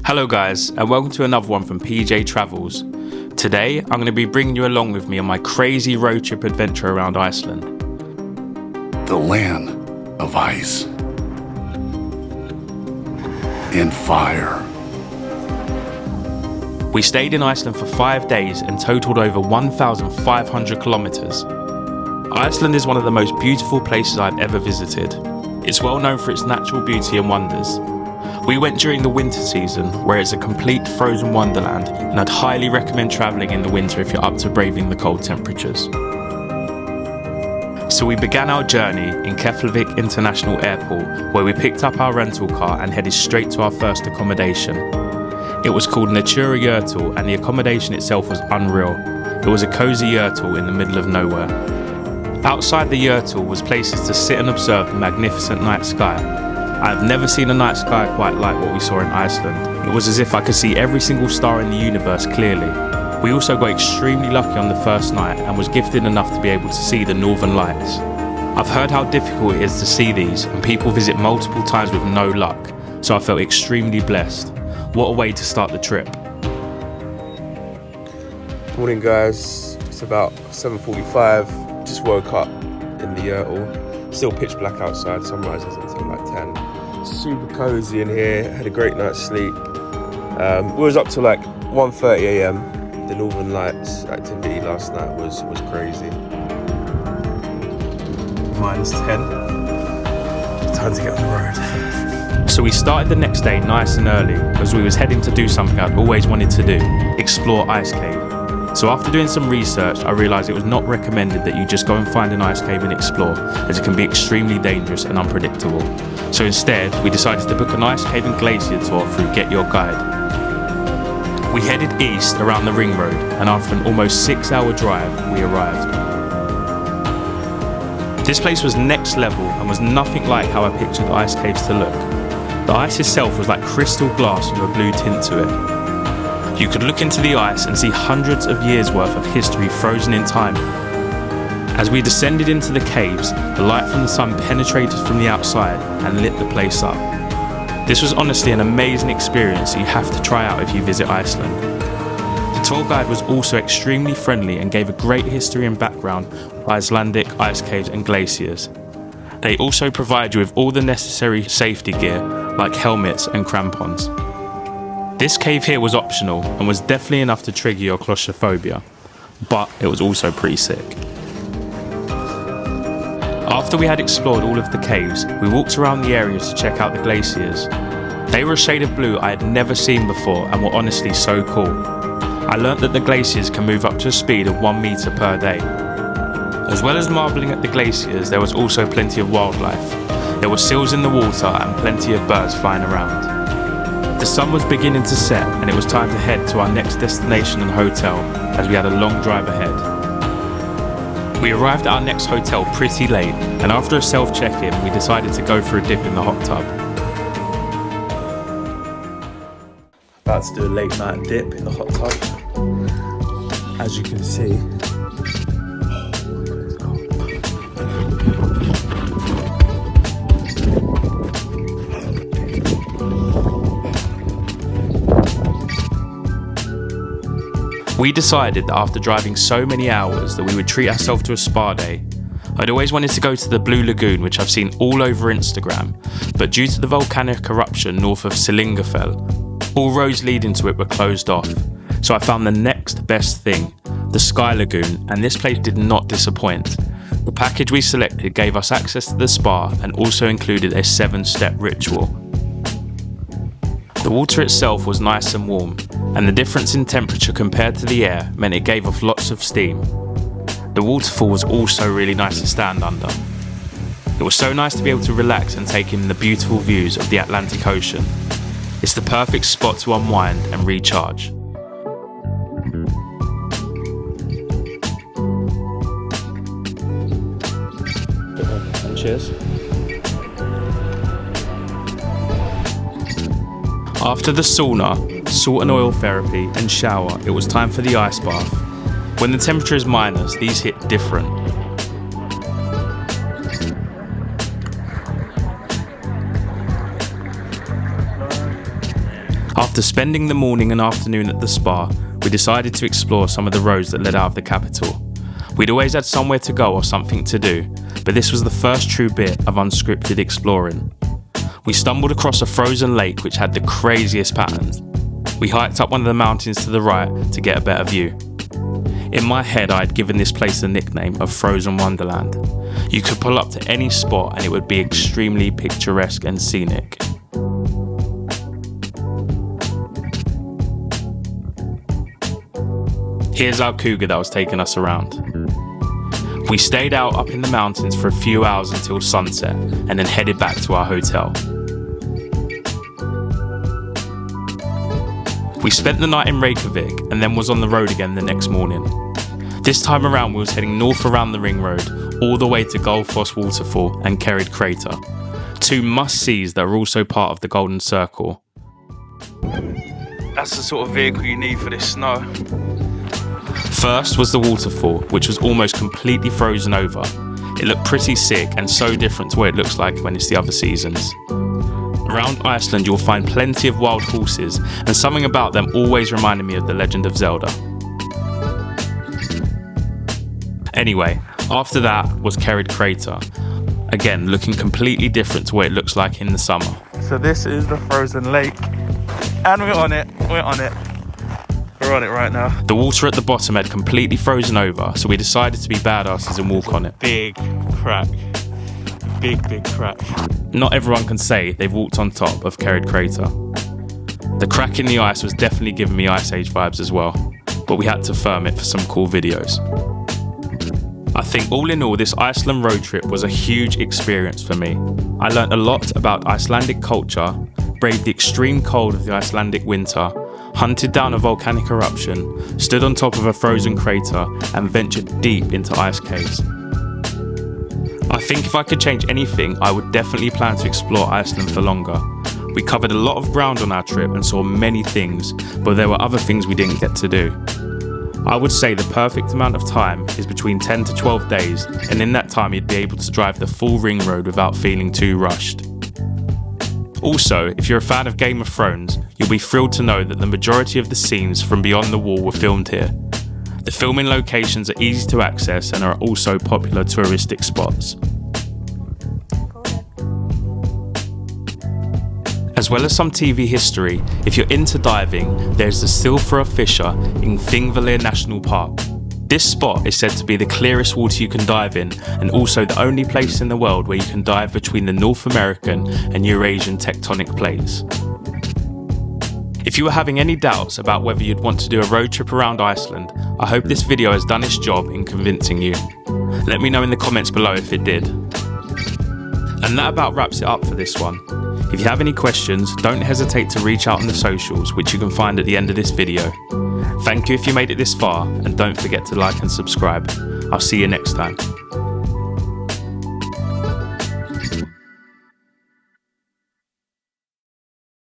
Hello guys, and welcome to another one from PJ Travels. Today, I'm going to be bringing you along with me on my crazy road trip adventure around Iceland. The land of ice and fire. We stayed in Iceland for 5 days and totaled over 1,500 kilometers. Iceland is one of the most beautiful places I've ever visited. It's well known for its natural beauty and wonders. We went during the winter season, where it's a complete frozen wonderland, and I'd highly recommend travelling in the winter if you're up to braving the cold temperatures. So we began our journey in Keflavik International Airport, where we picked up our rental car and headed straight to our first accommodation. It was called Natura Yurtle, and the accommodation itself was unreal. It was a cosy yurtle in the middle of nowhere. Outside the yurtle was places to sit and observe the magnificent night sky. I've never seen a night sky quite like what we saw in Iceland. It was as if I could see every single star in the universe clearly. We also got extremely lucky on the first night and was gifted enough to be able to see the northern lights. I've heard how difficult it is to see these, and people visit multiple times with no luck, so I felt extremely blessed. What a way to start the trip. Morning guys, it's about 7:45, just woke up in the Yurtle. Still pitch black outside, sunrise isn't until like 10. Super cozy in here, had a great night's sleep. We was up till like 1:30 a.m. The Northern Lights activity last night was crazy. -10. Time to get on the road. So we started the next day nice and early, as we was heading to do something I'd always wanted to do, explore Ice Cave. So after doing some research, I realised it was not recommended that you just go and find an ice cave and explore, as it can be extremely dangerous and unpredictable. So instead, we decided to book an ice cave and glacier tour through Get Your Guide. We headed east around the ring road, and after an almost 6-hour drive, we arrived. This place was next level and was nothing like how I pictured ice caves to look. The ice itself was like crystal glass with a blue tint to it. You could look into the ice and see hundreds of years worth of history frozen in time. As we descended into the caves, the light from the sun penetrated from the outside and lit the place up. This was honestly an amazing experience that you have to try out if you visit Iceland. The tour guide was also extremely friendly and gave a great history and background of Icelandic ice caves and glaciers. They also provide you with all the necessary safety gear like helmets and crampons. This cave here was optional and was definitely enough to trigger your claustrophobia, but it was also pretty sick. After we had explored all of the caves, we walked around the areas to check out the glaciers. They were a shade of blue I had never seen before and were honestly so cool. I learnt that the glaciers can move up to a speed of 1 meter per day. As well as marvelling at the glaciers, there was also plenty of wildlife. There were seals in the water and plenty of birds flying around. The sun was beginning to set and it was time to head to our next destination and hotel, as we had a long drive ahead. We arrived at our next hotel pretty late, and after a self-check-in we decided to go for a dip in the hot tub. About to do a late night dip in the hot tub. As you can see, we decided that after driving so many hours that we would treat ourselves to a spa day. I'd always wanted to go to the Blue Lagoon, which I've seen all over Instagram, but due to the volcanic eruption north of Silingafell, all roads leading to it were closed off. So I found the next best thing, the Sky Lagoon, and this place did not disappoint. The package we selected gave us access to the spa and also included a 7-step ritual. The water itself was nice and warm, and the difference in temperature compared to the air meant it gave off lots of steam. The waterfall was also really nice to stand under. It was so nice to be able to relax and take in the beautiful views of the Atlantic Ocean. It's the perfect spot to unwind and recharge. And cheers. After the sauna, salt and oil therapy and shower, it was time for the ice bath. When the temperature is minus, these hit different. After spending the morning and afternoon at the spa, we decided to explore some of the roads that led out of the capital. We'd always had somewhere to go or something to do, but this was the first true bit of unscripted exploring. We stumbled across a frozen lake which had the craziest patterns. We hiked up one of the mountains to the right to get a better view. In my head, I had given this place the nickname of Frozen Wonderland. You could pull up to any spot and it would be extremely picturesque and scenic. Here's our cougar that was taking us around. We stayed out up in the mountains for a few hours until sunset and then headed back to our hotel. We spent the night in Reykjavik and then was on the road again the next morning. This time around we was heading north around the ring road all the way to Gullfoss Waterfall and Kerrid Crater, two must-sees that are also part of the Golden Circle. That's the sort of vehicle you need for this snow. First was the waterfall, which was almost completely frozen over. It looked pretty sick and so different to what it looks like when it's the other seasons. Around Iceland you'll find plenty of wild horses, and something about them always reminded me of The Legend of Zelda. Anyway, after that was Kerrid Crater, again looking completely different to what it looks like in the summer. So this is the frozen lake, and we're on it right now. The water at the bottom had completely frozen over, so we decided to be badasses and walk on it. Big crack. Not everyone can say they've walked on top of Kerrid Crater. The crack in the ice was definitely giving me Ice Age vibes as well, but we had to firm it for some cool videos. I think all in all, this Iceland road trip was a huge experience for me. I learnt a lot about Icelandic culture, braved the extreme cold of the Icelandic winter, hunted down a volcanic eruption, stood on top of a frozen crater, and ventured deep into ice caves. I think if I could change anything, I would definitely plan to explore Iceland for longer. We covered a lot of ground on our trip and saw many things, but there were other things we didn't get to do. I would say the perfect amount of time is between 10 to 12 days, and in that time you'd be able to drive the full ring road without feeling too rushed. Also, if you're a fan of Game of Thrones, you'll be thrilled to know that the majority of the scenes from Beyond the Wall were filmed here. The filming locations are easy to access and are also popular touristic spots. As well as some TV history, if you're into diving, there's the Silfra Fisher in Thingvellir National Park. This spot is said to be the clearest water you can dive in, and also the only place in the world where you can dive between the North American and Eurasian tectonic plates. If you were having any doubts about whether you'd want to do a road trip around Iceland, I hope this video has done its job in convincing you. Let me know in the comments below if it did. And that about wraps it up for this one. If you have any questions, don't hesitate to reach out on the socials, which you can find at the end of this video. Thank you if you made it this far, and don't forget to like and subscribe. I'll see you next time.